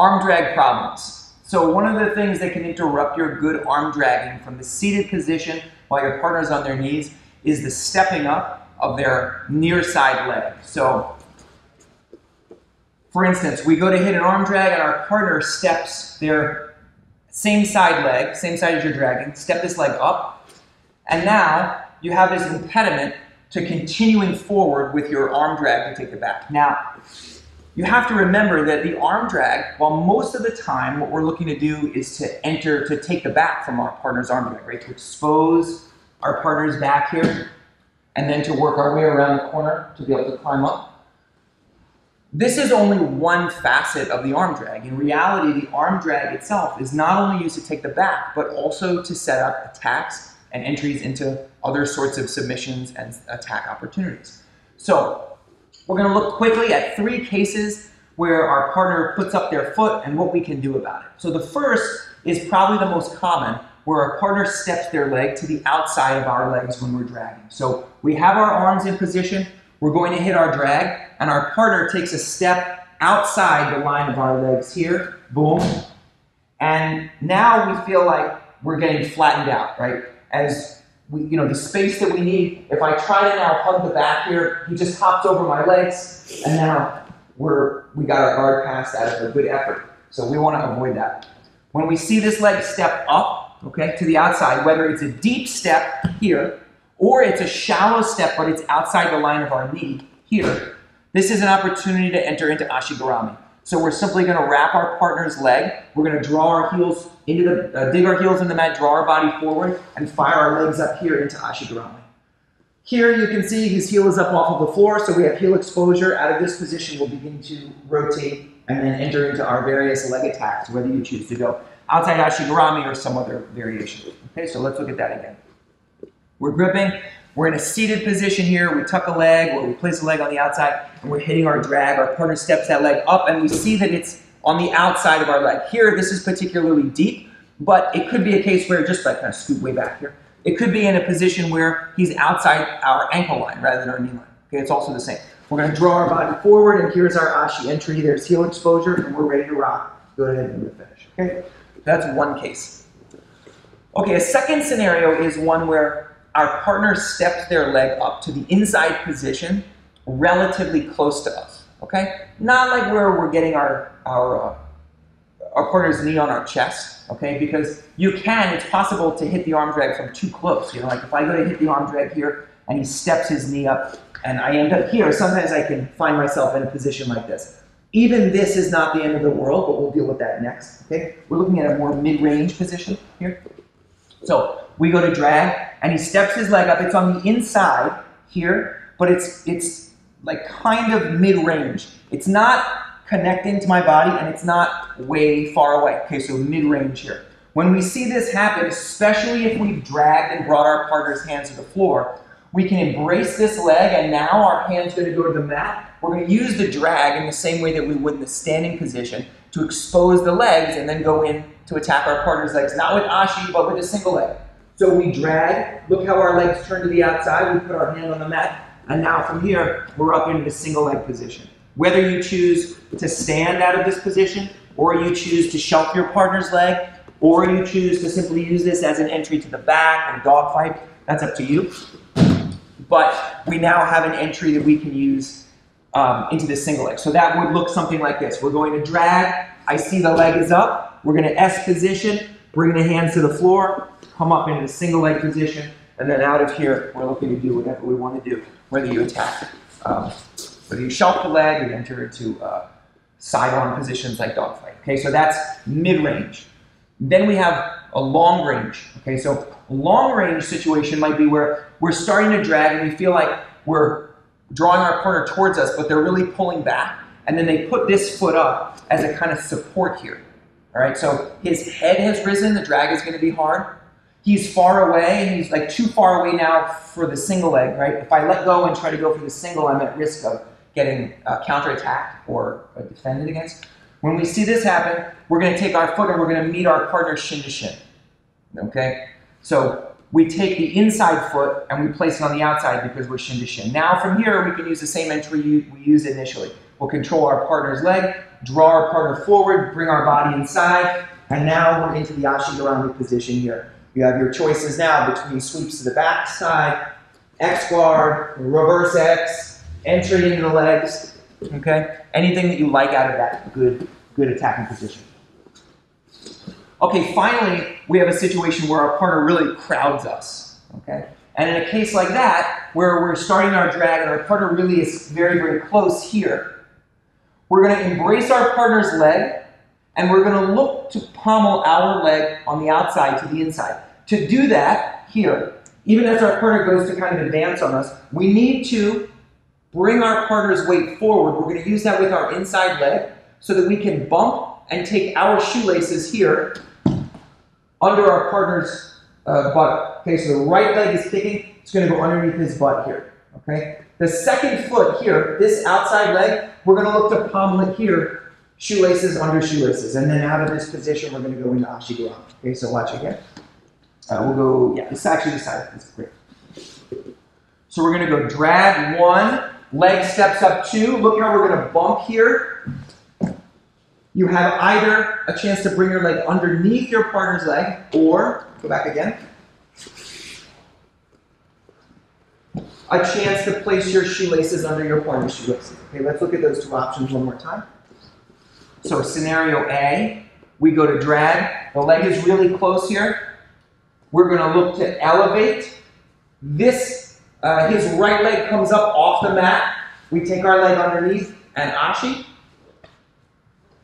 Arm drag problems. So one of the things that can interrupt your good arm dragging from the seated position while your partner's on their knees is the stepping up of their near side leg. So for instance, we go to hit an arm drag and our partner steps their same side leg, same side as you're dragging, step this leg up, and now you have this impediment to continuing forward with your arm drag to take it back. Now, you have to remember that the arm drag, while most of the time what we're looking to do is to take the back from our partner's arm drag, right? To expose our partner's back here, and then to work our way around the corner to be able to climb up. This is only one facet of the arm drag. In reality, the arm drag itself is not only used to take the back, but also to set up attacks and entries into other sorts of submissions and attack opportunities. So we're going to look quickly at 3 cases where our partner puts up their foot and what we can do about it. So the first is probably the most common, where our partner steps their leg to the outside of our legs when we're dragging. So we have our arms in position, we're going to hit our drag, and our partner takes a step outside the line of our legs here, boom, and now we feel like we're getting flattened out, right? As we, the space that we need, if I try to now hug the back here, he just hops over my legs, and now we got our guard passed out of a good effort. So we want to avoid that. When we see this leg step up, okay, to the outside, whether it's a deep step here, or it's a shallow step, but it's outside the line of our knee here, this is an opportunity to enter into ashi-garami. So we're simply going to wrap our partner's leg. We're going to draw our heels into dig our heels in the mat, draw our body forward, and fire our legs up here into ashi-garami. Here you can see his heel is up off of the floor, so we have heel exposure. Out of this position, we'll begin to rotate and then enter into our various leg attacks, whether you choose to go outside ashi-garami or some other variation. Okay, so let's look at that again. We're gripping. We're in a seated position here. We tuck a leg, or we place a leg on the outside, and we're hitting our drag. Our partner steps that leg up, and we see that it's on the outside of our leg. Here, this is particularly deep, but it could be a case where just like kind of scoot way back here. It could be in a position where he's outside our ankle line rather than our knee line. Okay, it's also the same. We're going to draw our body forward, and here's our ashi entry. There's heel exposure, and we're ready to rock. Go ahead and do the finish. Okay, that's one case. Okay, a second scenario is one where our partner steps their leg up to the inside position relatively close to us, okay? Not like where we're getting our partner's knee on our chest, okay? Because it's possible to hit the arm drag from too close. Like if I go to hit the arm drag here and he steps his knee up and I end up here, sometimes I can find myself in a position like this. Even this is not the end of the world, but we'll deal with that next, okay? We're looking at a more mid-range position here. So we go to drag, and he steps his leg up. It's on the inside here, but it's like kind of mid-range. It's not connecting to my body, and it's not way far away. Okay, so mid-range here. When we see this happen, especially if we've dragged and brought our partner's hands to the floor, we can embrace this leg, and now our hand's going to go to the mat. We're going to use the drag in the same way that we would in the standing position to expose the legs and then go in to attack our partner's legs, not with ashi, but with a single leg. So we drag, look how our legs turn to the outside, we put our hand on the mat, and now from here, we're up into the single leg position. Whether you choose to stand out of this position, or you choose to shelf your partner's leg, or you choose to simply use this as an entry to the back and dogfight, that's up to you. But we now have an entry that we can use into the single leg. So that would look something like this. We're going to drag, I see the leg is up, we're going to S position, bring the hands to the floor, come up into the single leg position, and then out of here, we're looking to do whatever we want to do, whether you attack, whether you shelf the leg or enter into sidearm positions like dogfight. Okay, so that's mid-range. Then we have a long range. Okay, so a long range situation might be where we're starting to drag and we feel like we're drawing our partner towards us, but they're really pulling back, and then they put this foot up as a kind of support here. All right, so his head has risen, the drag is going to be hard. He's far away, he's like too far away now for the single leg, right? If I let go and try to go for the single, I'm at risk of getting counterattacked or defended against. When we see this happen, we're going to take our foot and we're going to meet our partner shin to shin, okay? So we take the inside foot and we place it on the outside because we're shin to shin. Now from here, we can use the same entry we used initially. We'll control our partner's leg, draw our partner forward, bring our body inside, and now we're into the ashi-garami position here. You have your choices now between sweeps to the back side, X guard, reverse X, entry into the legs, okay? Anything that you like out of that good attacking position. Okay, finally, we have a situation where our partner really crowds us, okay? And in a case like that, where we're starting our drag and our partner really is very, very close here, we're going to embrace our partner's leg, and we're going to look to pommel our leg on the outside to the inside. To do that, here, even as our partner goes to kind of advance on us, we need to bring our partner's weight forward. We're going to use that with our inside leg so that we can bump and take our shoelaces here under our partner's butt. Okay, so the right leg is kicking. It's going to go underneath his butt here. Okay, the second foot here, this outside leg, we're going to look to pommel it here, shoelaces under shoelaces, and then out of this position, we're going to go into ashi-garami. Okay, so watch again. We'll go, yeah, it's actually this side. That's great. So we're going to go drag 1, leg steps up 2. Look how we're going to bump here. You have either a chance to bring your leg underneath your partner's leg, or, go back again, a chance to place your shoelaces under your partner's shoelaces. Okay, let's look at those two options one more time. So scenario A, we go to drag. The leg is really close here. We're going to look to elevate. This, his right leg comes up off the mat. We take our leg underneath and ashi.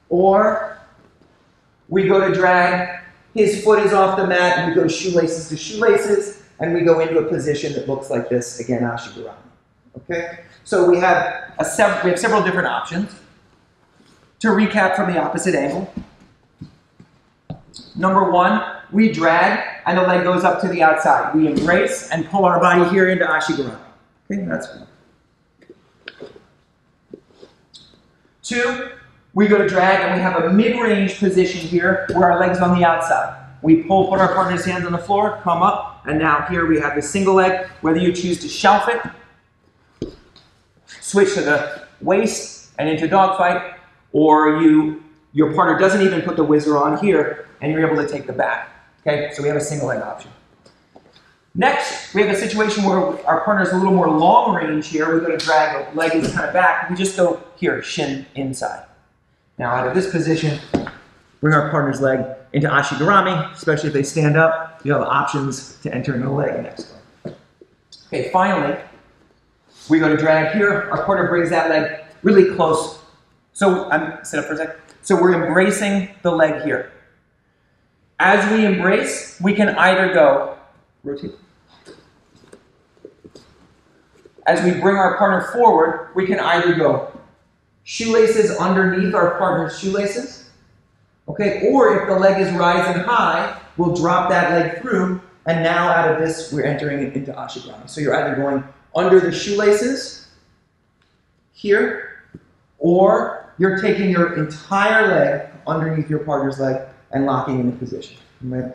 Or we go to drag. His foot is off the mat, and we go shoelaces to shoelaces, and we go into a position that looks like this. Again, ashi-garami. Okay? So we have several different options. To recap from the opposite angle. Number 1, we drag, and the leg goes up to the outside. We embrace and pull our body here into ashi-garami. Okay, that's 1. 2, we go to drag, and we have a mid-range position here where our leg's on the outside. We put our partner's hands on the floor, come up, and now here we have the single leg. Whether you choose to shelf it, switch to the waist and into dogfight, or your partner doesn't even put the whizzer on here, and you're able to take the back. Okay, so we have a single leg option. Next, we have a situation where our partner's a little more long range here. We go to drag, the leg is kind of back. We just go here, shin inside. Now out of this position, bring our partner's leg into ashi-garami, especially if they stand up. You have options to enter into the leg next. Okay, finally, we go to drag here. Our partner brings that leg really close. So, sit up for a sec. So we're embracing the leg here. As we embrace, we can either go, rotate. As we bring our partner forward, we can either go shoelaces underneath our partner's shoelaces, okay, or if the leg is rising high, we'll drop that leg through, and now out of this, we're entering it into ashi-garami. So you're either going under the shoelaces here, or you're taking your entire leg underneath your partner's leg and locking into position. Right?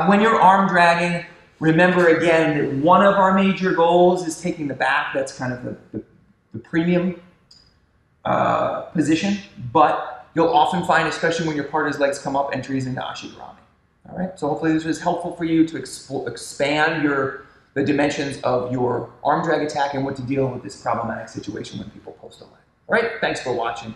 When you're arm dragging, remember again that one of our major goals is taking the back. That's kind of the premium position, but you'll often find, especially when your partner's legs come up, entries into ashi-garami. All right, so hopefully this was helpful for you to expand the dimensions of your arm drag attack and what to deal with this problematic situation when people post a leg. All right, thanks for watching.